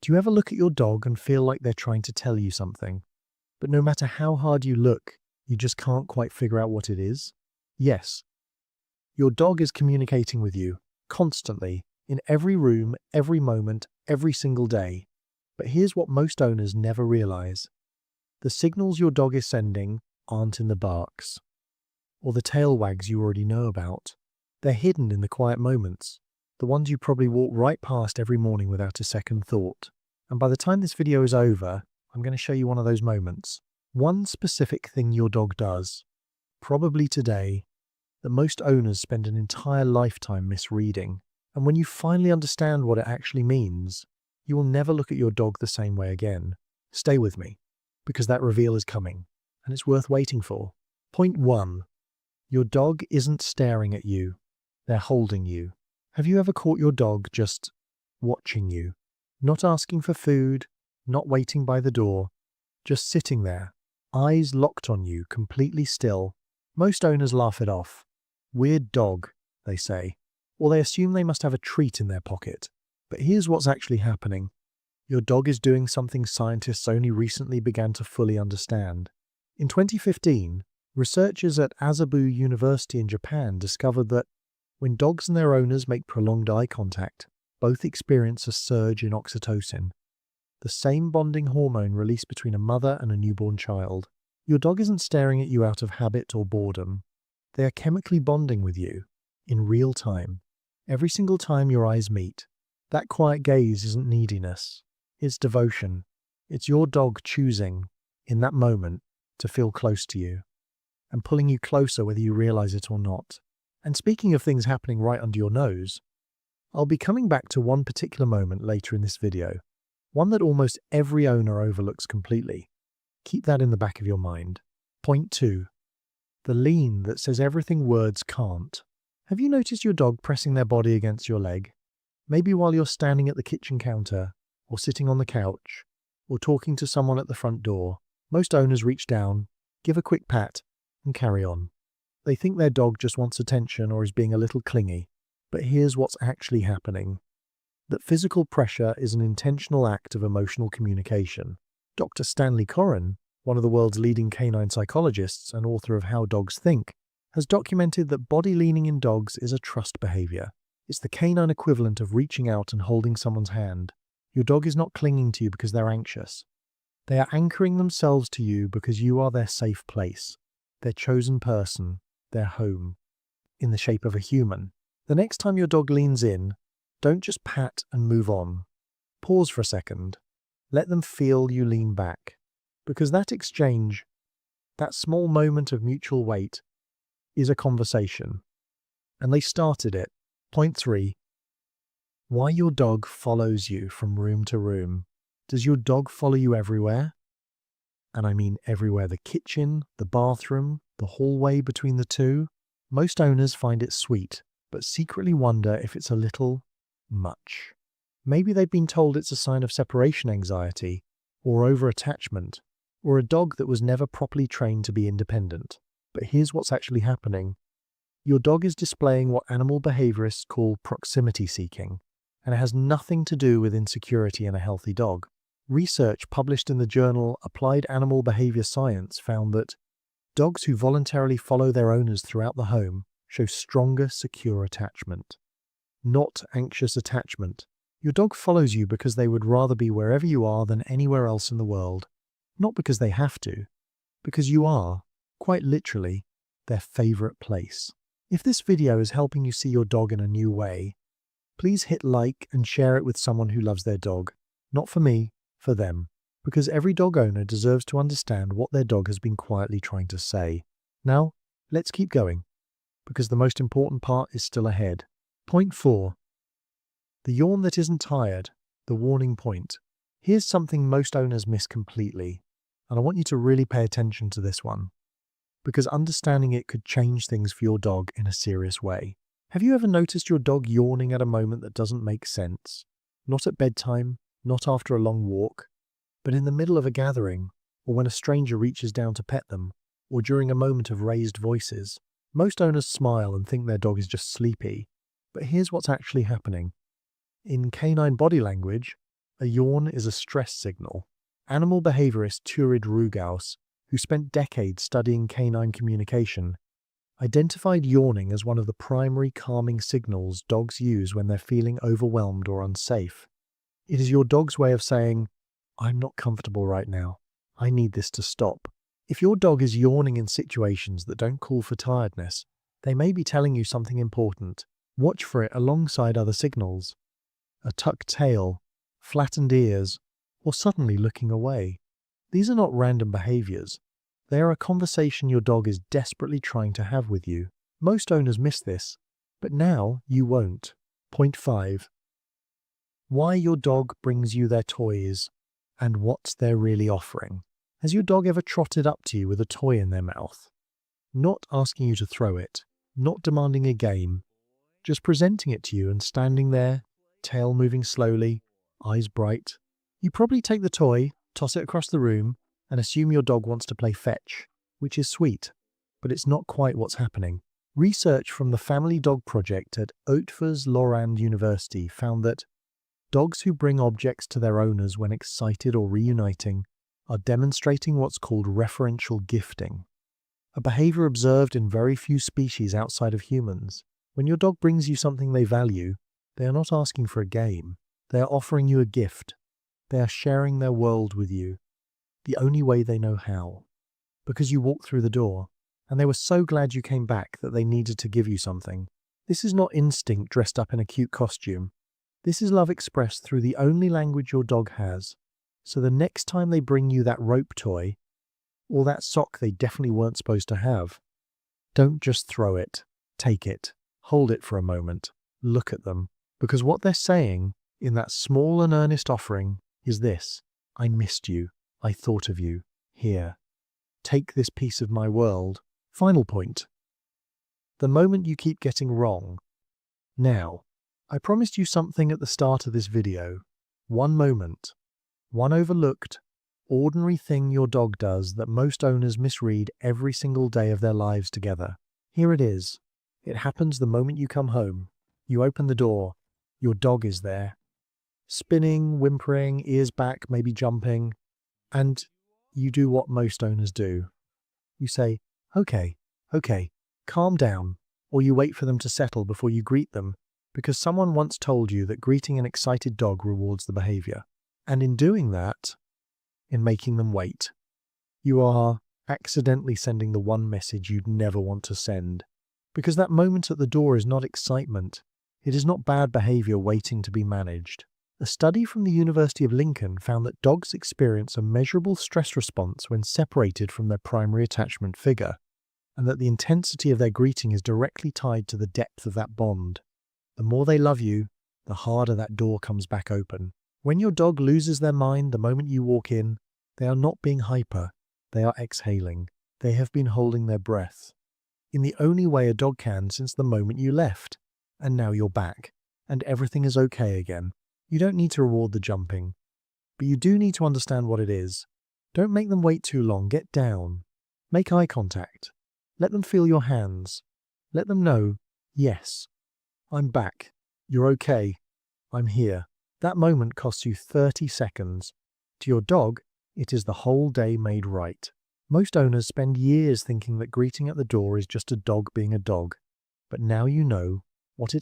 Do you ever look at your dog and feel like they're trying to tell you something, but no matter how hard you look, you just can't quite figure out what it is? Yes, your dog is communicating with you, constantly, in every room, every moment, every single day. But here's what most owners never realize. The signals your dog is sending aren't in the barks, or the tail wags you already know about. They're hidden in the quiet moments, the ones you probably walk right past every morning without a second thought. And by the time this video is over, I'm going to show you one of those moments. One specific thing your dog does, probably today, that most owners spend an entire lifetime misreading. And when you finally understand what it actually means, you will never look at your dog the same way again. Stay with me, because that reveal is coming, and it's worth waiting for. Point 1. Your dog isn't staring at you. They're holding you. Have you ever caught your dog just watching you? Not asking for food, not waiting by the door, just sitting there, eyes locked on you, completely still. Most owners laugh it off. Weird dog, they say, or they assume they must have a treat in their pocket. But here's what's actually happening. Your dog is doing something scientists only recently began to fully understand. In 2015, researchers at Azabu University in Japan discovered that when dogs and their owners make prolonged eye contact, both experience a surge in oxytocin, the same bonding hormone released between a mother and a newborn child. Your dog isn't staring at you out of habit or boredom. They are chemically bonding with you, in real time. Every single time your eyes meet, that quiet gaze isn't neediness, it's devotion. It's your dog choosing, in that moment, to feel close to you, and pulling you closer whether you realize it or not. And speaking of things happening right under your nose, I'll be coming back to one particular moment later in this video, one that almost every owner overlooks completely. Keep that in the back of your mind. Point 2. The lean that says everything words can't. Have you noticed your dog pressing their body against your leg? Maybe while you're standing at the kitchen counter, or sitting on the couch, or talking to someone at the front door. Most owners reach down, give a quick pat, and carry on. They think their dog just wants attention or is being a little clingy. But here's what's actually happening. That physical pressure is an intentional act of emotional communication. Dr. Stanley Coren, one of the world's leading canine psychologists and author of How Dogs Think, has documented that body leaning in dogs is a trust behavior. It's the canine equivalent of reaching out and holding someone's hand. Your dog is not clinging to you because they're anxious. They are anchoring themselves to you because you are their safe place, their chosen person, their home, in the shape of a human. The next time your dog leans in, don't just pat and move on. Pause for a second. Let them feel you lean back. Because that exchange, that small moment of mutual weight, is a conversation. And they started it. Point 3. Why your dog follows you from room to room. Does your dog follow you everywhere? And I mean everywhere. The kitchen, the bathroom, the hallway between the two. Most owners find it sweet, but secretly wonder if it's a little much. Maybe they've been told it's a sign of separation anxiety, or over-attachment, or a dog that was never properly trained to be independent. But here's what's actually happening. Your dog is displaying what animal behaviorists call proximity seeking, and it has nothing to do with insecurity in a healthy dog. Research published in the journal Applied Animal Behavior Science found that dogs who voluntarily follow their owners throughout the home show stronger, secure attachment. Not anxious attachment. Your dog follows you because they would rather be wherever you are than anywhere else in the world. Not because they have to, because you are, quite literally, their favorite place. If this video is helping you see your dog in a new way, please hit like and share it with someone who loves their dog. Not for me, for them. Because every dog owner deserves to understand what their dog has been quietly trying to say. Now, let's keep going, because the most important part is still ahead. Point 4. The yawn that isn't tired, the warning point. Here's something most owners miss completely, and I want you to really pay attention to this one, because understanding it could change things for your dog in a serious way. Have you ever noticed your dog yawning at a moment that doesn't make sense? Not at bedtime, not after a long walk, but in the middle of a gathering, or when a stranger reaches down to pet them, or during a moment of raised voices. Most owners smile and think their dog is just sleepy, but here's what's actually happening. In canine body language, A yawn is a stress signal. Animal behaviorist Turid Rugaus, who spent decades studying canine communication, identified yawning as one of the primary calming signals dogs use when they're feeling overwhelmed or unsafe. It is your dog's way of saying, "I'm not comfortable right now. I need this to stop." If your dog is yawning in situations that don't call for tiredness, they may be telling you something important. Watch for it alongside other signals. A tucked tail, flattened ears, or suddenly looking away. These are not random behaviors. They are a conversation your dog is desperately trying to have with you. Most owners miss this, but now you won't. Point 5. Why your dog brings you their toys and what they're really offering. Has your dog ever trotted up to you with a toy in their mouth? Not asking you to throw it, not demanding a game, just presenting it to you and standing there, tail moving slowly, eyes bright. You probably take the toy, toss it across the room, and assume your dog wants to play fetch, which is sweet, but it's not quite what's happening. Research from the Family Dog Project at Haute-Lorraine University found that dogs who bring objects to their owners when excited or reuniting are demonstrating what's called referential gifting, a behavior observed in very few species outside of humans. When your dog brings you something they value, they are not asking for a game. They are offering you a gift. They are sharing their world with you, the only way they know how, because you walked through the door, and they were so glad you came back that they needed to give you something. This is not instinct dressed up in a cute costume. This is love expressed through the only language your dog has. So the next time they bring you that rope toy, or that sock they definitely weren't supposed to have, don't just throw it. Take it. Hold it for a moment. Look at them. Because what they're saying in that small and earnest offering is this: I missed you. I thought of you. Here. Take this piece of my world. Final point. The moment you keep getting wrong. Now, I promised you something at the start of this video. One moment. One overlooked, ordinary thing your dog does that most owners misread every single day of their lives together. Here it is. It happens the moment you come home. You open the door. Your dog is there. Spinning, whimpering, ears back, maybe jumping. And you do what most owners do. You say, okay, calm down. Or you wait for them to settle before you greet them, because someone once told you that greeting an excited dog rewards the behavior. And in doing that, in making them wait, you are accidentally sending the one message you'd never want to send. Because that moment at the door is not excitement. It is not bad behavior waiting to be managed. A study from the University of Lincoln found that dogs experience a measurable stress response when separated from their primary attachment figure, and that the intensity of their greeting is directly tied to the depth of that bond. The more they love you, the harder that door comes back open. When your dog loses their mind the moment you walk in, they are not being hyper, they are exhaling. They have been holding their breath. In the only way a dog can since the moment you left. And now you're back, and everything is okay again. You don't need to reward the jumping, but you do need to understand what it is. Don't make them wait too long. Get down. Make eye contact. Let them feel your hands. Let them know, yes, I'm back. You're okay. I'm here. That moment costs you 30 seconds. To your dog, it is the whole day made right. Most owners spend years thinking that greeting at the door is just a dog being a dog, but now you know what it